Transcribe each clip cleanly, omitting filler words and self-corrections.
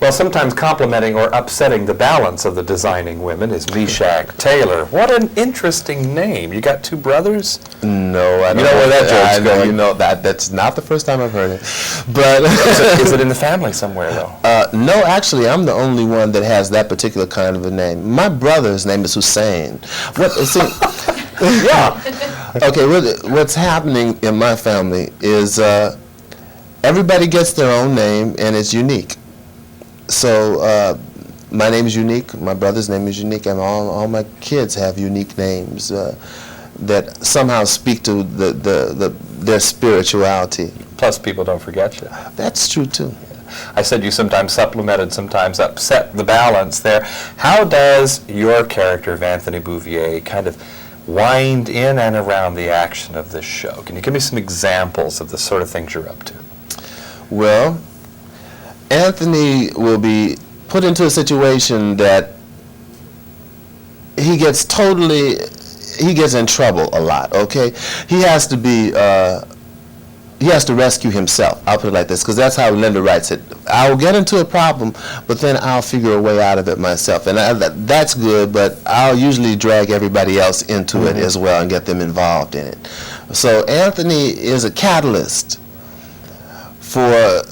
Well, sometimes complimenting or upsetting the balance of the designing women is Meshach Taylor. What an interesting name. You got two brothers? No, I don't. You know where that joke's going. You know, that's not the first time I've heard it. But is it in the family somewhere, though? No, actually, I'm the only one that has that particular kind of a name. My brother's name is Hussein. Yeah. Okay, what's happening in my family is everybody gets their own name, and it's unique. So my name is unique, my brother's name is unique, and all my kids have unique names that somehow speak to their spirituality. Plus, people don't forget you. That's true, too. I said you sometimes supplemented, sometimes upset the balance there. How does your character of Anthony Bouvier kind of wind in and around the action of this show? Can you give me some examples of the sort of things you're up to? Well, Anthony will be put into a situation that he gets in trouble a lot, okay? He has to rescue himself. I'll put it like this, because that's how Linda writes it. I'll get into a problem, but then I'll figure a way out of it myself. And that's good, but I'll usually drag everybody else into it as well and get them involved in it. So Anthony is a catalyst for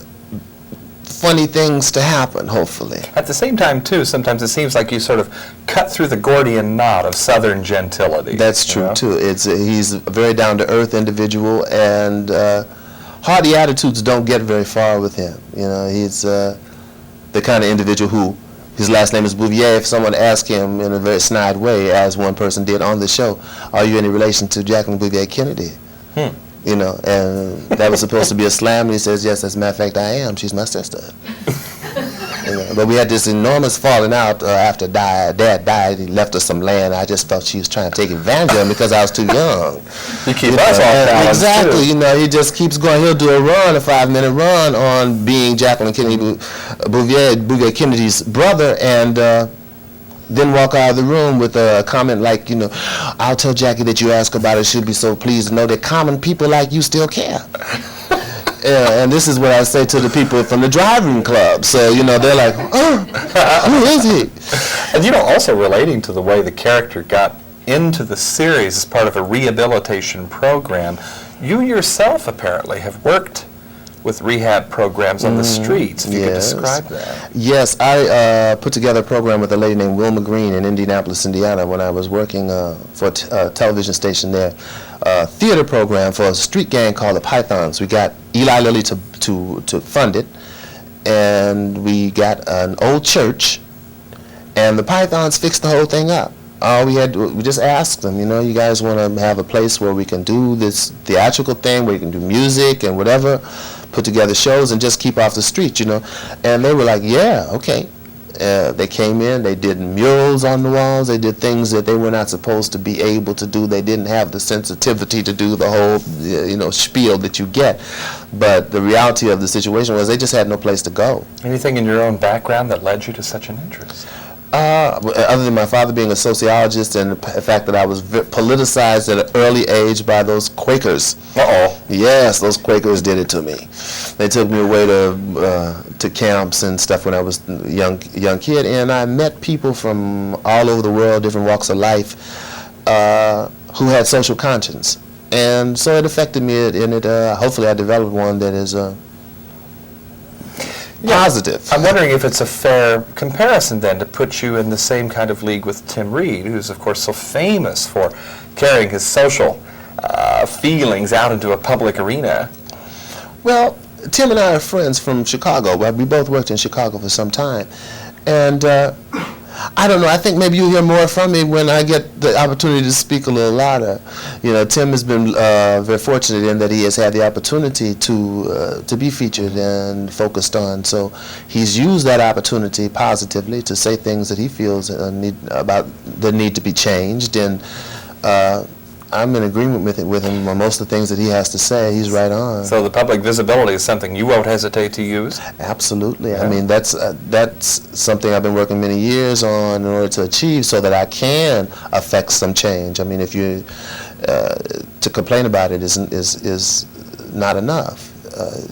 funny things to happen, hopefully. At the same time, too, sometimes it seems like you sort of cut through the Gordian knot of Southern gentility. That's true, too. He's a very down-to-earth individual, and haughty attitudes don't get very far with him. You know, he's the kind of individual who, his last name is Bouvier. If someone asked him in a very snide way, as one person did on the show, are you any relation to Jacqueline Bouvier Kennedy? You know, and that was supposed to be a slam, and he says, yes, as a matter of fact, I am. She's my sister. You know, but we had this enormous falling out after Dad died. He left us some land. I just felt she was trying to take advantage of me because I was too young. You keep us off balance, exactly. too. You know, he just keeps going. He'll do a 5-minute run on being Jacqueline Kennedy Bouvier Kennedy's brother, and then walk out of the room with a comment like, you know, I'll tell Jackie that you asked about it. She'll be so pleased to know that common people like you still care. And this is what I say to the people from the driving club. So, you know, they're like, oh, who is he? And, you know, also relating to the way the character got into the series as part of a rehabilitation program, you yourself apparently have worked with rehab programs on the streets. If you could describe that. Yes, I put together a program with a lady named Wilma Green in Indianapolis, Indiana, when I was working for a television station there. A theater program for a street gang called the Pythons. We got Eli Lilly to fund it, and we got an old church, and the Pythons fixed the whole thing up. We just asked them, you know, you guys want to have a place where we can do this theatrical thing, where you can do music and whatever, put together shows and just keep off the street, you know. And they were like, yeah, okay. They came in, they did murals on the walls, they did things that they were not supposed to be able to do. They didn't have the sensitivity to do the whole, you know, spiel that you get. But the reality of the situation was they just had no place to go. Anything in your own background that led you to such an interest? Other than my father being a sociologist and the fact that I was politicized at an early age by those Quakers. Uh-oh. Yes, those Quakers did it to me. They took me away to camps and stuff when I was a young kid, and I met people from all over the world, different walks of life, who had social conscience. And so it affected me, and hopefully I developed one that is positive. I'm wondering if it's a fair comparison then to put you in the same kind of league with Tim Reed, who's of course so famous for carrying his social feelings out into a public arena. Well, Tim and I are friends from Chicago. We both worked in Chicago for some time. And I don't know, I think maybe you'll hear more from me when I get the opportunity to speak a little louder. You know, Tim has been very fortunate in that he has had the opportunity to be featured and focused on. So he's used that opportunity positively to say things that he feels need to be changed. And I'm in agreement with him on most of the things that he has to say. He's right on. So the public visibility is something you won't hesitate to use? Absolutely. Yeah. I mean, that's something I've been working many years on in order to achieve so that I can affect some change. I mean, if you to complain about it is not enough.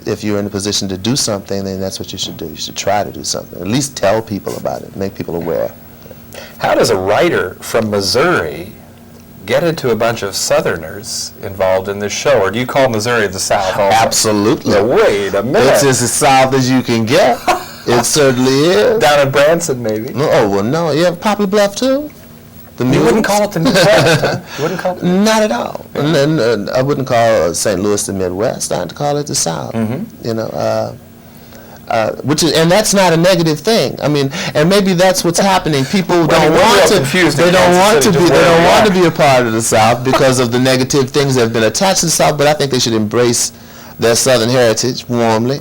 if you're in a position to do something, then that's what you should do. You should try to do something. At least tell people about it, make people aware. How does a writer from Missouri get into a bunch of Southerners involved in this show? Or do you call Missouri the South also? Absolutely. No, wait a minute. It's as South as you can get. It certainly is. Down in Branson, maybe. Oh, well, no. You have Poplar Bluff, too? You wouldn't call it the Midwest, huh? You wouldn't call it the Not at all. And I wouldn't call St. Louis the Midwest. I'd call it the South. You know, which is, and that's not a negative thing. I mean, and maybe that's what's happening. People don't want to. They don't want to be. They don't want to be a part of the South because of the negative things that have been attached to the South. But I think they should embrace their Southern heritage warmly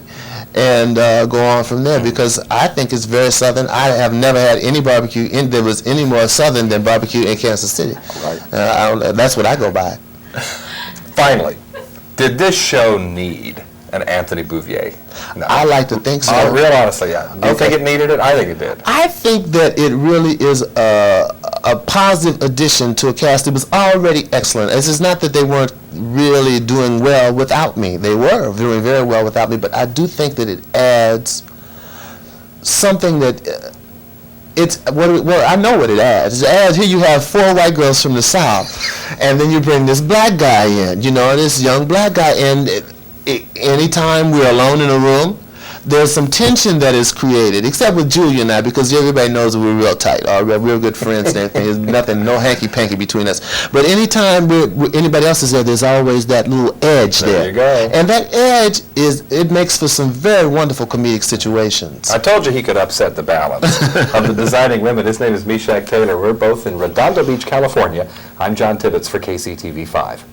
and go on from there, because I think it's very Southern. I have never had any barbecue that was any more Southern than barbecue in Kansas City. Right. That's what I go by. Finally, did this show need an Anthony Bouvier? No. I like to think so. Real honestly, yeah. Do you think it needed it? I think it did. I think that it really is a positive addition to a cast that was already excellent. It's not that they weren't really doing well without me. They were doing very well without me, but I do think that it adds something that I know what it adds. It adds, here you have 4 white girls from the South, and then you bring this black guy in, this young black guy, and anytime we're alone in a room, there's some tension that is created, except with Julia and I, because everybody knows that we're real tight, we're real good friends and everything. There's nothing, no hanky-panky between us. But anytime anybody else is there, there's always that little edge there. There you go. And that edge, it makes for some very wonderful comedic situations. I told you he could upset the balance of the Designing Women. His name is Meshach Taylor. We're both in Redondo Beach, California. I'm John Tibbetts for KCTV5.